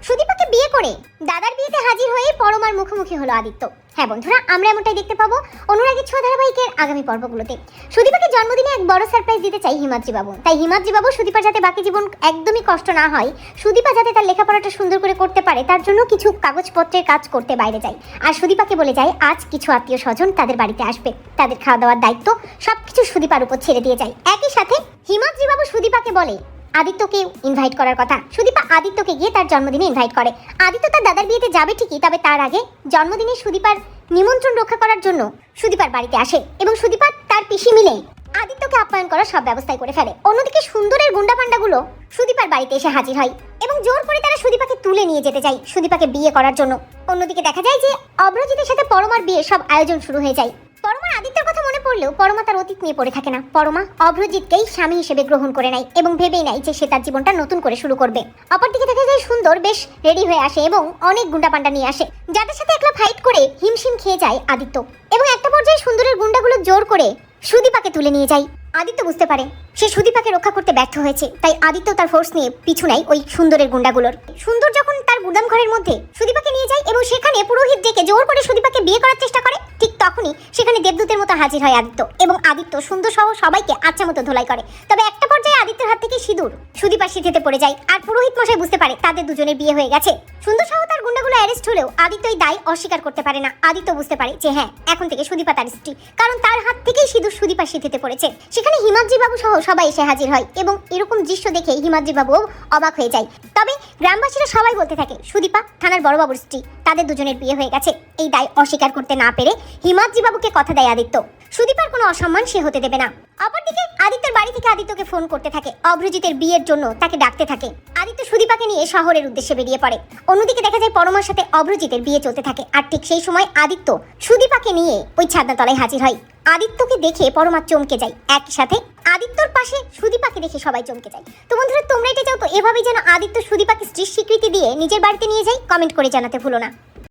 সুদীপাকে বিয়ে করে দাদার বিয়েতে হাজির হয়ে পরমার মুখোমুখি হলো আদিত্য। হ্যাঁ বন্ধুরা, আমরা এমনটাই দেখতে পাবো অনুরাগী ছোঁয়া ধারাবাহিকের আগামী পর্বগুলোতে। সুদীপাকে জন্মদিনে এক বড় সারপ্রাইজ দিতে চাই হিমাদ্রি বাবু। তাই হিমাদ্রি বাবু সুদীপার যাতে বাকি জীবন একদমই কষ্ট না হয়, সুদীপা যাতে তার লেখাপড়াটা সুন্দর করে করতে পারে, তার জন্য কিছু কাগজপত্রের কাজ করতে বাইরে যায়। আর সুদীপাকে বলে যায় আজ কিছু আত্মীয় স্বজন তাদের বাড়িতে আসবে, তাদের খাওয়া দাওয়ার দায়িত্ব সবকিছু সুদীপার উপর ছেড়ে দিয়ে যায়। একই সাথে হিমাদ্রি বাবু সুদীপাকে বলে আদিত্যকে ইনভাইট করার কথা। সুদীপা আদিত্যকে গিয়ে তার জন্মদিনে ইনভাইট করে। আদিত্য তার দাদার বিয়েতে যাবে ঠিকই, তবে তার আগে জন্মদিনে সুদীপার নিমন্ত্রণ রক্ষা করার জন্য সুদীপার বাড়িতে আসে এবং সুদীপা তার পিসি মিলে আদিত্যকে আপ্যায়ন করার সব ব্যবস্থাই করে ফেলে। অন্যদিকে সুন্দরের গুন্ডা পান্ডাগুলো সুদীপার বাড়িতে এসে হাজির হয় এবং জোর করে তারা সুদীপাকে তুলে নিয়ে যেতে চায় সুদীপাকে বিয়ে করার জন্য। অন্যদিকে দেখা যায় যে অভ্রজিতের সাথে পরমার বিয়ে সব আয়োজন শুরু হয়ে যায়। পরমার আদিত্যের কথা মনে পড়লেও পরমা তার অতীত নিয়ে পড়ে থাকে না। পরমা অভ্রজিৎকেই স্বামী হিসেবে গ্রহণ করে নেয় এবং ভেবেই নেয় যে সে তার জীবনটা নতুন করে শুরু করবে। অপরদিকে দেখা যায় সুন্দর বেশ রেডি হয়ে আসে এবং অনেক গুন্ডা পান্ডা নিয়ে আসে, যাদের সাথে একলা ফাইট করে হিমশিম খেয়ে যায় আদিত্য। এবং একটা পর্যায়ে সুন্দরের গুন্ডাগুলো জোর করে সুদীপাকে তুলে নিয়ে যায়। আদিত্য বুঝতে পারে সে সুদীপাকে রক্ষা করতে ব্যর্থ হয়েছে, তাই আদিত্য তার ফোর্স নিয়ে পিছু নেয় ওই সুন্দরের গুন্ডাগুলোর। সুন্দর যখন তার গুদাম ঘরের মধ্যে সুদীপাকে নিয়ে যায় এবং সেখানে পুরোহিত ডেকে জোর করে সুদীপাকে বিয়ে করার চেষ্টা করে, ঠিক তখনই সেখানে দেবদূতের মতো হাজির হয় আদিত্য এবং আদিত্য সুন্দর সহ সবাইকে আচ্ছা মতো ধোলাই করে। তবে একটা পর্যায়ে আদিত্যের হাত থেকে সিঁদুর সুদীপার সিঁথিতে পড়ে যায় আর পুরোহিত মশাই বুঝতে পারে তাদের দুজনের বিয়ে হয়ে গেছে। সুন্দর সহ তার গুন্ডাগুলো অ্যারেস্ট হলেও আদিত্য এই দায় অস্বীকার করতে পারে না। আদিত্য বুঝতে পারে যে হ্যাঁ, এখন থেকে সুদীপা তার স্ত্রী, কারণ তার হাত থেকেই সিঁদুর সুদীপার সিঁথিতে পড়েছে। সেখানে হিমাদ্রি বাবু সহ সবাই এসে হাজির হয় এবং এরকম দৃশ্য দেখে হিমাদ্রি বাবুও অবাক হয়ে যায়। তবে গ্রামবাসীরা সবাই বলতে থাকে সুদীপা থানার বড়বাবুর স্ত্রী, তাদের দুজনের বিয়ে হয়ে গেছে। এই দায় অস্বীকার করতে না পেরে হিমাদ্রি বাবুকে কথা দেয় আদিত্য সুদীপার কোনো অসম্মান সে হতে দেবে না। অপরদিকে আদিত্যের বাড়ি থেকে আদিত্যকে ফোন করতে থাকে, অভ্রজিতের বিয়ের জন্য তাকে ডাকতে থাকে। আদিত্য সুদীপাকে নিয়ে শহরের উদ্দেশ্যে বেরিয়ে পড়ে। অন্যদিকে দেখা যায় পরমার সাথে অভ্রজিতের বিয়ে চলতে থাকে আর ঠিক সেই সময় আদিত্য সুদীপাকে নিয়ে ওই ছাদনাতলায় হাজির হয়। আদিত্যকে দেখে পরমা চমকে যায়, একই সাথে আদিত্যর পাশে সুদীপাকে দেখে সবাই চমকে যায়। তো বন্ধুরা, তোমরা এটা চাও তো এভাবেই যেন আদিত্য সুদীপাকে স্ত্রীর স্বীকৃতি দিয়ে নিজের বাড়িতে নিয়ে যায়? কমেন্ট করে জানাতে ভুলো না।